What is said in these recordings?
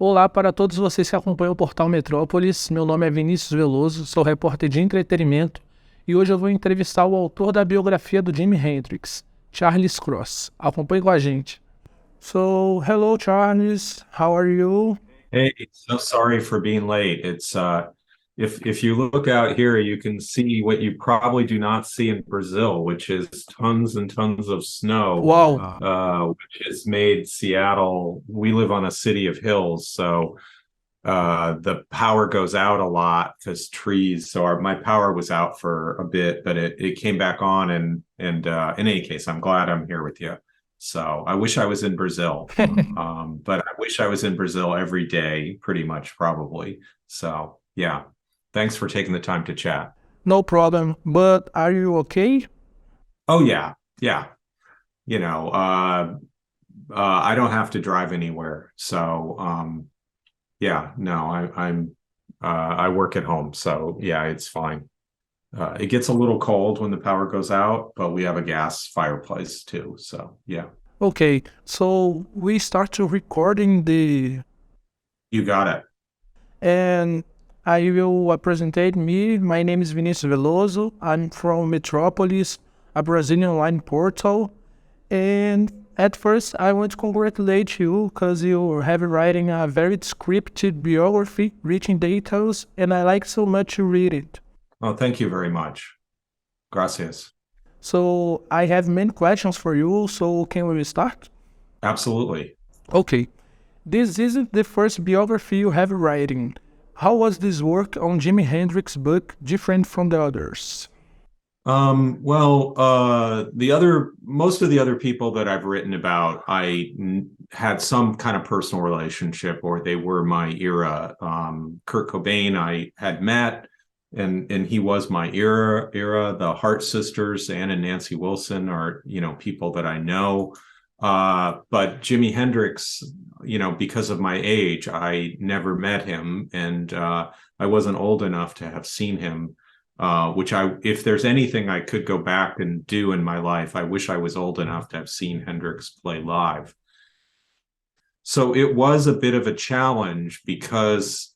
Olá para todos vocês que acompanham o portal Metrópoles. Meu nome é Vinícius Veloso, sou repórter de entretenimento e hoje eu vou entrevistar o autor da biografia do Jimi Hendrix, Charles Cross. Acompanhe com a gente. So, hello Charles, how are you? Hey, so sorry for being late. It's if you look out here, you can see what you probably do not see in Brazil, which is tons and tons of snow, Wow. which has made Seattle. We live on a city of hills, so the power goes out a lot because trees. So my power was out for a bit, but it came back on, and in any case, I'm glad I'm here with you. So I wish I was in Brazil, but I wish I was in Brazil every day, pretty much, probably. So yeah, thanks for taking the time to chat. No problem, but are you okay? Oh yeah, yeah. You know, I don't have to drive anywhere, so yeah, no, I work at home, so yeah, it's fine. It gets a little cold when the power goes out, but we have a gas fireplace too, so yeah, Okay, so we start to recording the you got it. and I will present me. My name is Vinicius Veloso. I'm from Metrópoles, a Brazilian online portal. And at first, I want to congratulate you because you have writing a very descriptive biography, rich in details, and I like so much to read it. Oh, thank you very much. Gracias. So I have many questions for you. So can we start? Absolutely. Okay. This isn't the first biography you have writing. How was this work on Jimi Hendrix book different from the others? Most of the other people that I've written about, had some kind of personal relationship or they were my era. Kurt Cobain, I had met and he was my era. The Hart sisters, Ann and Nancy Wilson are, people that I know. But Jimi Hendrix, because of my age, I never met him and, I wasn't old enough to have seen him, if there's anything I could go back and do in my life, I wish I was old enough to have seen Hendrix play live. So it was a bit of a challenge because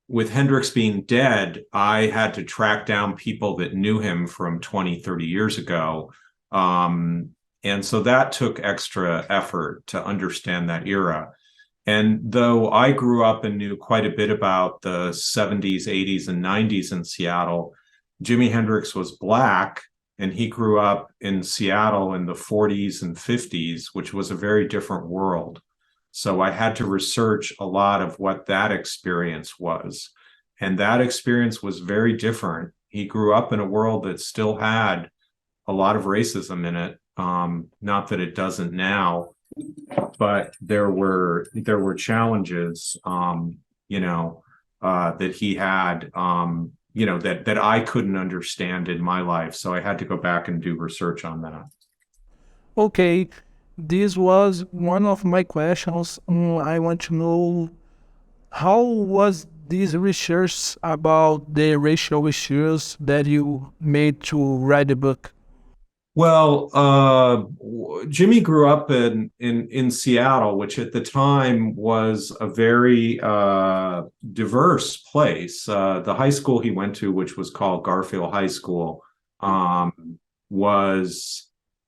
with Hendrix being dead, I had to track down people that knew him from 20, 30 years ago. And so that took extra effort to understand that era. And though I grew up and knew quite a bit about the 70s, 80s, and 90s in Seattle, Jimi Hendrix was Black and he grew up in Seattle in the 40s and 50s, which was a very different world. So I had to research a lot of what that experience was. And that experience was very different. He grew up in a world that still had a lot of racism in it. Not that it doesn't now, but there were challenges, that he had, that I couldn't understand in my life. So I had to go back and do research on that. Okay, this was one of my questions. I want to know how was this research about the racial issues that you made to write the book? Well, Jimmy grew up in Seattle, which at the time was a very diverse place. The high school he went to, which was called Garfield High School, was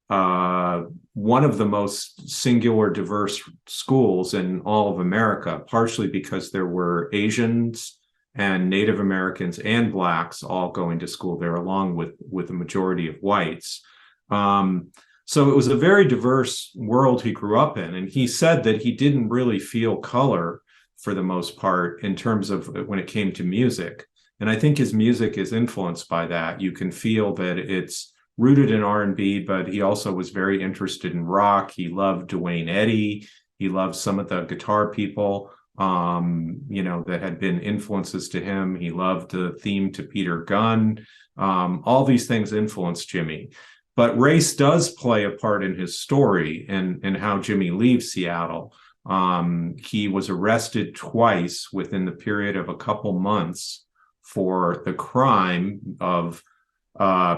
one of the most singular diverse schools in all of America, partially because there were Asians and Native Americans and Blacks all going to school there, along with a majority of whites. So it was a very diverse world he grew up in. And he said that he didn't really feel color for the most part in terms of when it came to music. And I think his music is influenced by that. You can feel that it's rooted in R&B, but he also was very interested in rock. He loved Duane Eddy. He loved some of the guitar people, that had been influences to him. He loved the theme to Peter Gunn. All these things influenced Jimmy. But race does play a part in his story and how Jimmy leaves Seattle. He was arrested twice within the period of a couple months for the crime of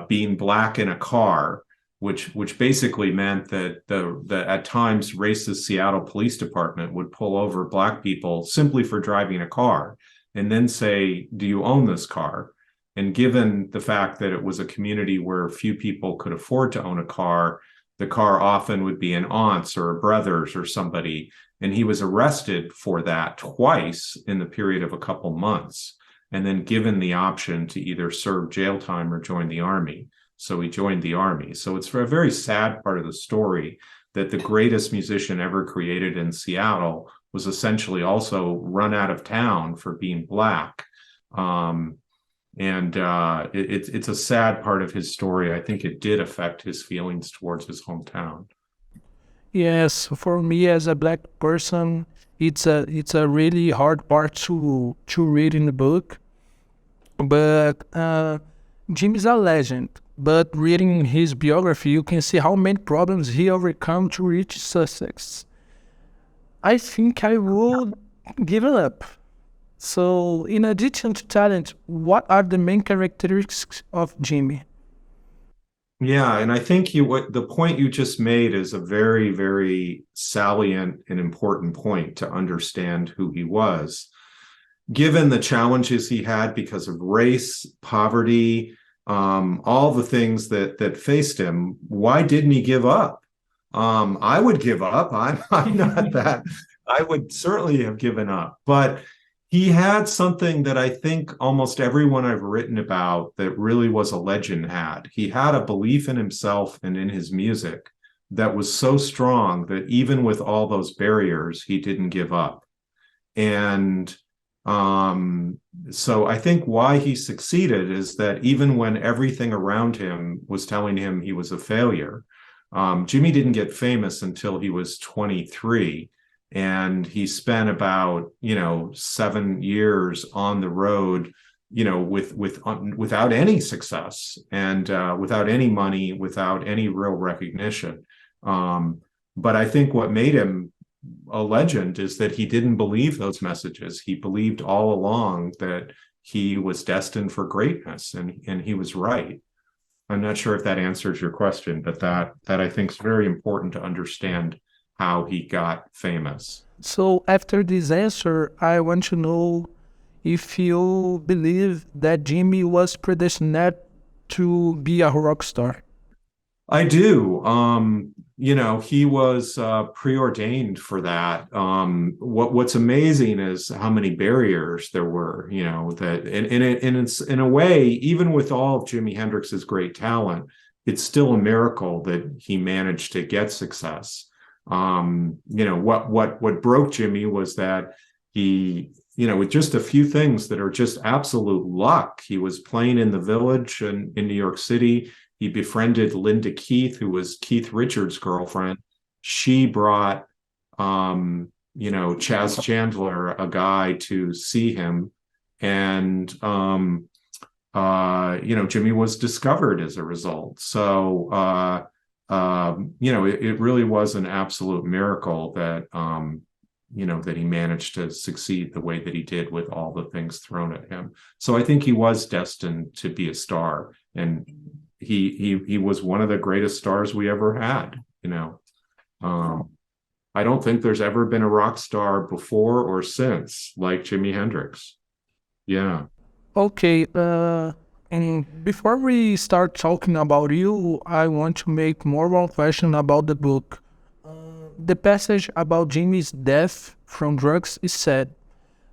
being Black in a car. which basically meant that the at times racist Seattle Police Department would pull over black people simply for driving a car and then say, "Do you own this car?" And given the fact that it was a community where few people could afford to own a car, the car often would be an aunt's or a brother's or somebody. And he was arrested for that twice in the period of a couple months, and then given the option to either serve jail time or join the army. So he joined the army. So it's a very sad part of the story that the greatest musician ever created in Seattle was essentially also run out of town for being black. It's a sad part of his story. I think it did affect his feelings towards his hometown. Yes, for me as a black person, it's a really hard part to read in the book. But Jim is a legend. But reading his biography, you can see how many problems he overcome to reach success. I think I would give it up. So, in addition to talent, what are the main characteristics of Jimmy? Yeah, and I think what the point you just made is a very, very salient and important point to understand who he was. Given the challenges he had because of race, poverty, all the things that faced him, why didn't he give up? I would give up. I'm not that. I would certainly have given up, but he had something that I think almost everyone I've written about that really was a legend had. He had a belief in himself and in his music that was so strong that even with all those barriers, he didn't give up. And so I think why he succeeded is that even when everything around him was telling him he was a failure, Jimmy didn't get famous until he was 23. And he spent about 7 years on the road, without any success and without any money, without any real recognition. But I think what made him a legend is that he didn't believe those messages. He believed all along that he was destined for greatness, and he was right. I'm not sure if that answers your question, but that I think is very important to understand how he got famous. So, after this answer, I want to know if you believe that Jimmy was predestined to be a rock star. I do. He was preordained for that. What's amazing is how many barriers there were. That and it's in a way, even with all of Jimi Hendrix's great talent, it's still a miracle that he managed to get success. What broke Jimmy was that he, with just a few things that are just absolute luck. He was playing in the Village in New York City. He befriended Linda Keith, who was Keith Richards' girlfriend. She brought, Chaz Chandler, a guy, to see him. And, Jimmy was discovered as a result. So, it really was an absolute miracle that, that he managed to succeed the way that he did with all the things thrown at him. So I think he was destined to be a star. And he was one of the greatest stars we ever had. I don't think there's ever been a rock star before or since like Jimi Hendrix. Yeah. Okay, and before we start talking about you, I want to make more one question about the book. The passage about Jimmy's death from drugs is sad,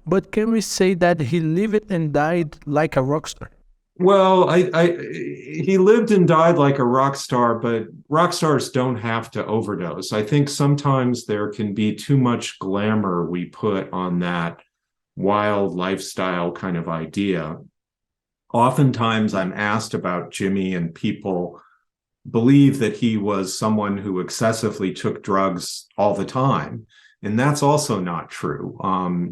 but can we say that he lived and died like a rock star? Well, he lived and died like a rock star, but rock stars don't have to overdose. I think sometimes there can be too much glamour we put on that wild lifestyle kind of idea. Oftentimes I'm asked about Jimmy, and people believe that he was someone who excessively took drugs all the time. And that's also not true.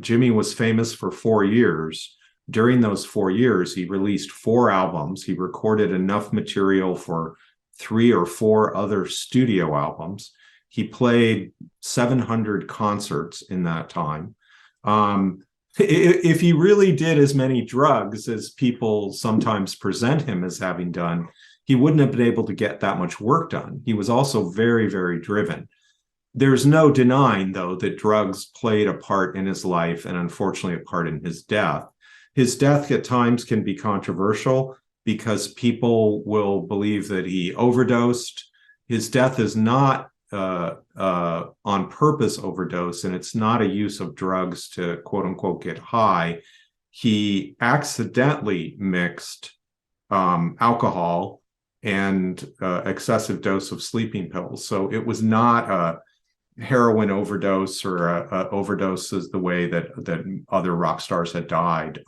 Jimmy was famous for 4 years. During those 4 years, he released 4 albums. He recorded enough material for 3 or 4 other studio albums. He played 700 concerts in that time. If he really did as many drugs as people sometimes present him as having done, he wouldn't have been able to get that much work done. He was also very, very driven. There's no denying, though, that drugs played a part in his life and unfortunately a part in his death. His death at times can be controversial because people will believe that he overdosed. His death is not on purpose overdose, and it's not a use of drugs to quote unquote get high. He accidentally mixed alcohol and excessive dose of sleeping pills. So it was not a heroin overdose or a overdose is the way that other rock stars had died.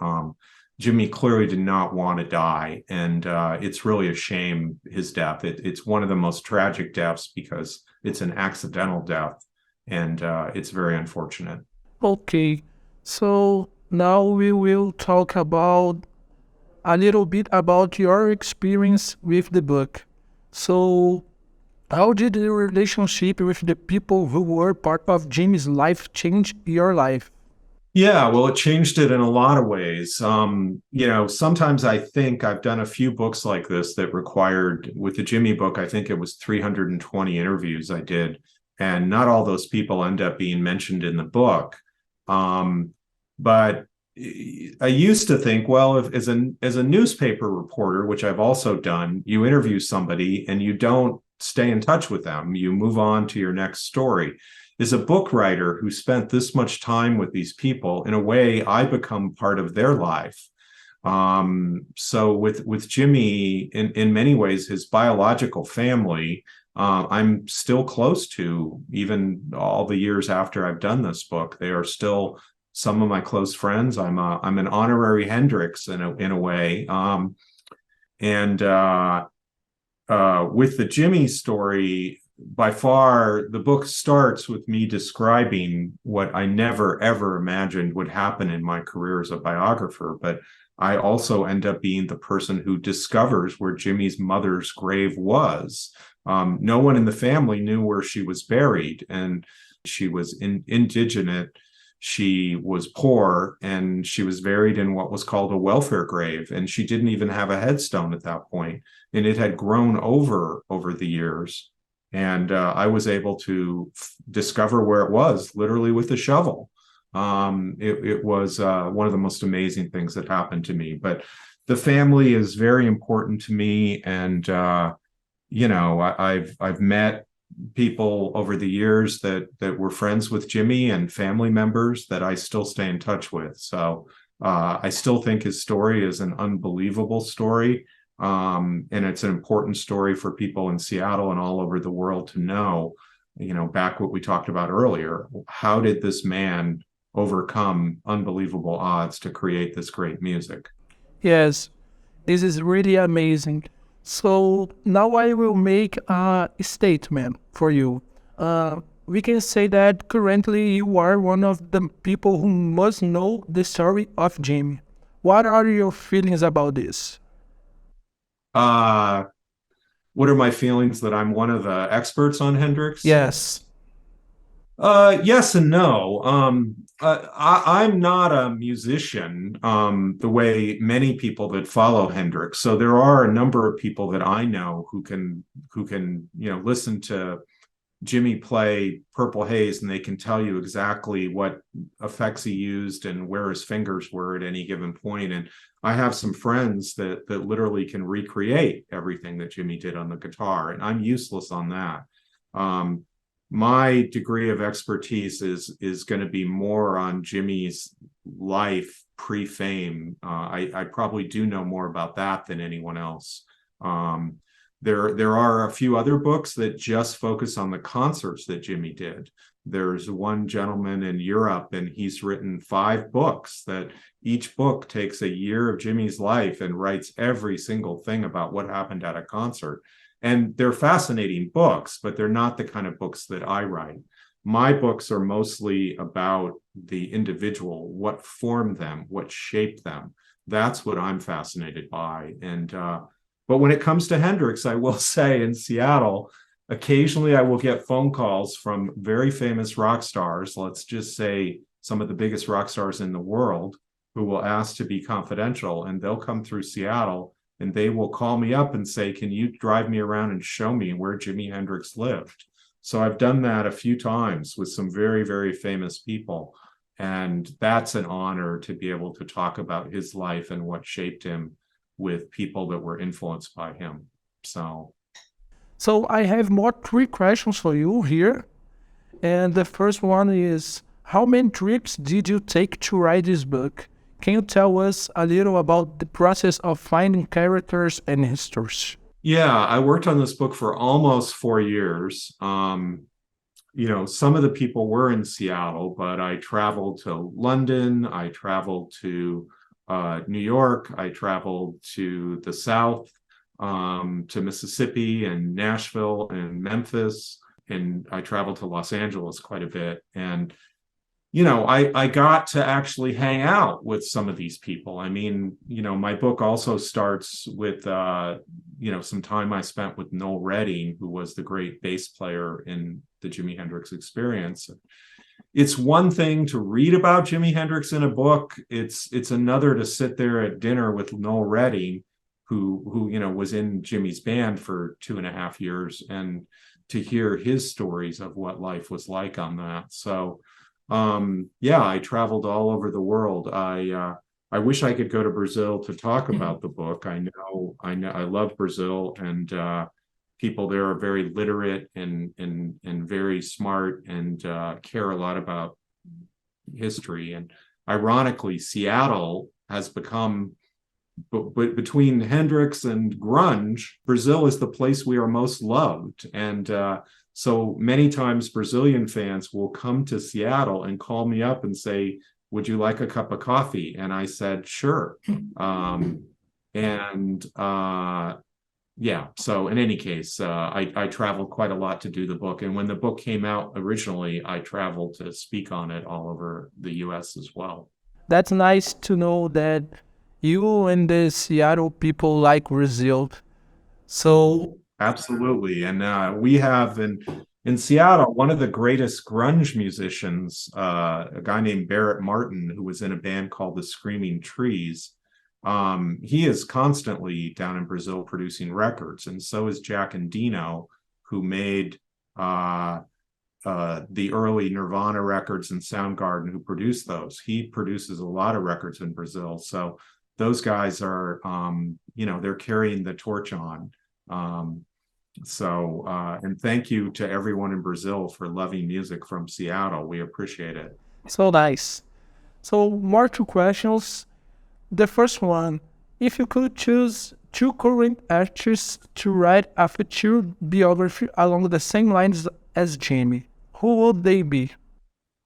Jimi clearly did not want to die, and it's really a shame, his death. It's one of the most tragic deaths because it's an accidental death, and it's very unfortunate. Okay, so now we will talk about a little bit about your experience with the book. So, how did the relationship with the people who were part of Jimi's life change your life? Yeah, well, it changed it in a lot of ways. Sometimes I think I've done a few books like this that required, with the Jimi book, I think it was 320 interviews I did, and not all those people end up being mentioned in the book. But I used to think, well, if as a newspaper reporter, which I've also done, you interview somebody and you don't stay in touch with them, you move on to your next story. As a book writer who spent this much time with these people, in a way, I become part of their life. So with Jimi, in many ways, his biological family, I'm still close to, even all the years after I've done this book. They are still some of my close friends. I'm an honorary Hendrix in a way. And with the Jimi story, by far, the book starts with me describing what I never, ever imagined would happen in my career as a biographer. But I also end up being the person who discovers where Jimi's mother's grave was. No one in the family knew where she was buried, and she was indigenous. She was poor, and she was buried in what was called a welfare grave, and she didn't even have a headstone at that point, and it had grown over the years. And I was able to discover where it was, literally with a shovel. It was one of the most amazing things that happened to me. But the family is very important to me, and I've met people over the years that were friends with Jimi, and family members that I still stay in touch with. So I still think his story is an unbelievable story. And it's an important story for people in Seattle and all over the world to know, back what we talked about earlier. How did this man overcome unbelievable odds to create this great music? Yes, this is really amazing. So now I will make a statement for you. We can say that currently you are one of the people who must know the story of Jimi. What are your feelings about this? What are my feelings that I'm one of the experts on Hendrix? Yes. Yes and no. I'm not a musician the way many people that follow Hendrix. So there are a number of people that I know who can listen to Jimi play Purple Haze, and they can tell you exactly what effects he used and where his fingers were at any given point. And I have some friends that literally can recreate everything that Jimi did on the guitar, and I'm useless on that. My degree of expertise is going to be more on Jimi's life pre-fame. I probably do know more about that than anyone else. There are a few other books that just focus on the concerts that Jimi did. There's one gentleman in Europe, and he's written 5 books that each book takes a year of Jimi's life and writes every single thing about what happened at a concert. And they're fascinating books, but they're not the kind of books that I write. My books are mostly about the individual, what formed them, what shaped them. That's what I'm fascinated by. And but when it comes to Hendrix, I will say in Seattle, occasionally I will get phone calls from very famous rock stars, let's just say some of the biggest rock stars in the world, who will ask to be confidential, and they'll come through Seattle and they will call me up and say, can you drive me around and show me where Jimi Hendrix lived? So I've done that a few times with some very, very famous people. And that's an honor to be able to talk about his life and what shaped him with people that were influenced by him. So I have more three questions for you here. And the first one is, how many trips did you take to write this book? Can you tell us a little about the process of finding characters and histories? Yeah, I worked on this book for almost 4 years. Some of the people were in Seattle, but I traveled to London, I traveled to New York, I traveled to the South, to Mississippi and Nashville and Memphis, and I traveled to Los Angeles quite a bit. And I got to actually hang out with some of these people. I mean, my book also starts with, some time I spent with Noel Redding, who was the great bass player in the Jimi Hendrix Experience. It's one thing to read about Jimi Hendrix in a book. It's another to sit there at dinner with Noel Redding, who was in Jimmy's band for 2.5 years, and to hear his stories of what life was like on that. So I traveled all over the world. I wish I could go to Brazil to talk about the book. I love Brazil, and people there are very literate and very smart, and care a lot about history. And ironically, Seattle has become, between Hendrix and grunge, Brazil is the place we are most loved. And so many times Brazilian fans will come to Seattle and call me up and say, would you like a cup of coffee? And I said, sure. So in any case, I traveled quite a lot to do the book. And when the book came out originally, I traveled to speak on it all over the US as well. That's nice to know that you and the Seattle people like Brazil. So absolutely. And we have in Seattle, one of the greatest grunge musicians, a guy named Barrett Martin, who was in a band called the Screaming Trees. He is constantly down in Brazil producing records. And so is Jack Endino, who made the early Nirvana records and Soundgarden, who produced those. He produces a lot of records in Brazil. So those guys are, they're carrying the torch on. And thank you to everyone in Brazil for loving music from Seattle. We appreciate it. So nice. So more two questions. The first one, if you could choose two current artists to write a future biography along the same lines as Jimi, who would they be?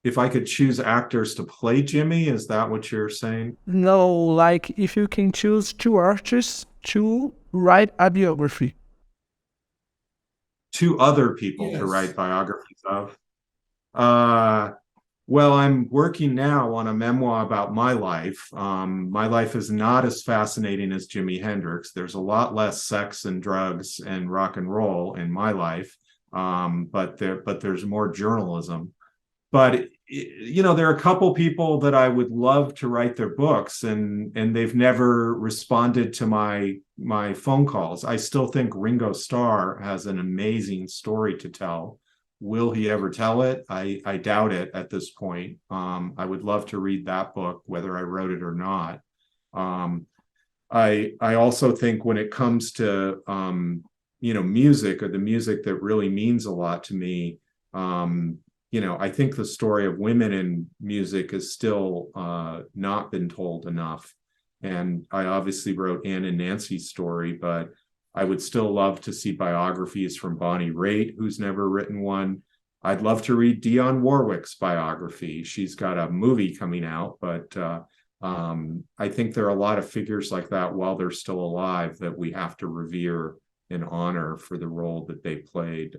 If I could choose actors to play Jimi, is that what you're saying? No, like if you can choose two artists to write a biography. Two other people to write biographies of. Well, I'm working now on a memoir about my life. My life is not as fascinating as Jimi Hendrix. There's a lot less sex and drugs and rock and roll in my life, but there's more journalism. But there are a couple people that I would love to write their books, and they've never responded to my phone calls. I still think Ringo Starr has an amazing story to tell. Will he ever tell it? I doubt it at this point. I would love to read that book, whether I wrote it or not. I also think when it comes to music, or the music that really means a lot to me, I think the story of women in music is still not been told enough. And I obviously wrote Anne and Nancy's story, but I would still love to see biographies from Bonnie Raitt, who's never written one. I'd love to read Dionne Warwick's biography. She's got a movie coming out, but I think there are a lot of figures like that while they're still alive that we have to revere and honor for the role that they played.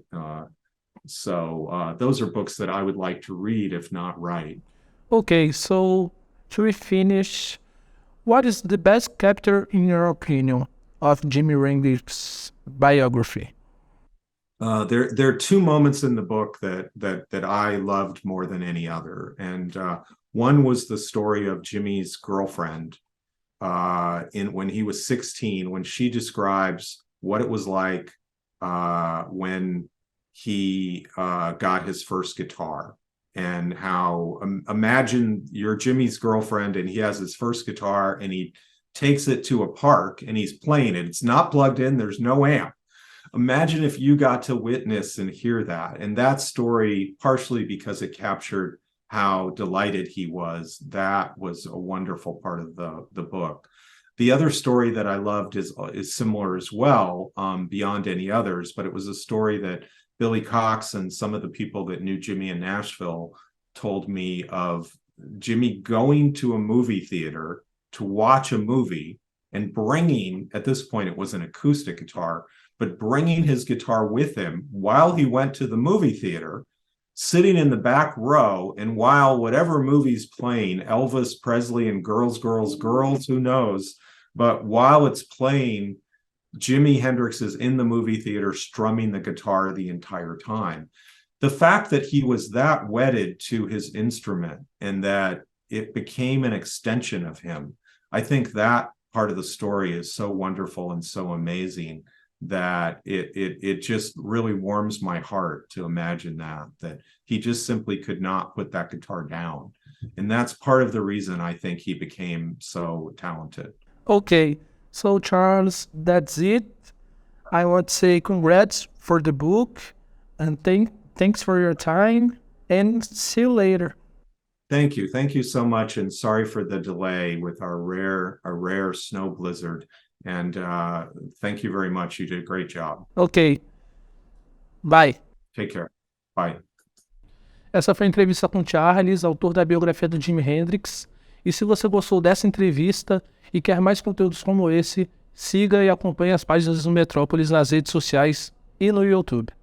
So those are books that I would like to read, if not write. Okay, so to finish, what is the best chapter, in your opinion, of Jimi Hendrix's biography? There are two moments in the book that I loved more than any other, and one was the story of Jimmy's girlfriend, when he was 16, when she describes what it was like when he got his first guitar, and how imagine you're Jimmy's girlfriend and he has his first guitar and he takes it to a park and he's playing it. It's not plugged in, there's no amp. Imagine if you got to witness and hear that. And that story, partially because it captured how delighted he was, that was a wonderful part of the book. The other story that I loved is similar as well, beyond any others, but it was a story that Billy Cox and some of the people that knew Jimmy in Nashville told me of Jimmy going to a movie theater to watch a movie and bringing, at this point it was an acoustic guitar, but bringing his guitar with him while he went to the movie theater, sitting in the back row, and while whatever movie's playing, Elvis Presley and Girls, Girls, Girls, who knows, but while it's playing, Jimi Hendrix is in the movie theater strumming the guitar the entire time. The fact that he was that wedded to his instrument and that it became an extension of him, I think that part of the story is so wonderful and so amazing that it just really warms my heart to imagine that he just simply could not put that guitar down. And that's part of the reason I think he became so talented. Okay, so Charles, that's it. I want to say congrats for the book, and thanks for your time, and see you later. Thank you so much, and sorry for the delay with our rare snow blizzard. And thank you very much. You did a great job. Ok, bye. Take care. Bye. Essa foi a entrevista com Charles, autor da biografia do Jimi Hendrix. E se você gostou dessa entrevista e quer mais conteúdos como esse, siga e acompanhe as páginas do Metrópoles nas redes sociais e no YouTube.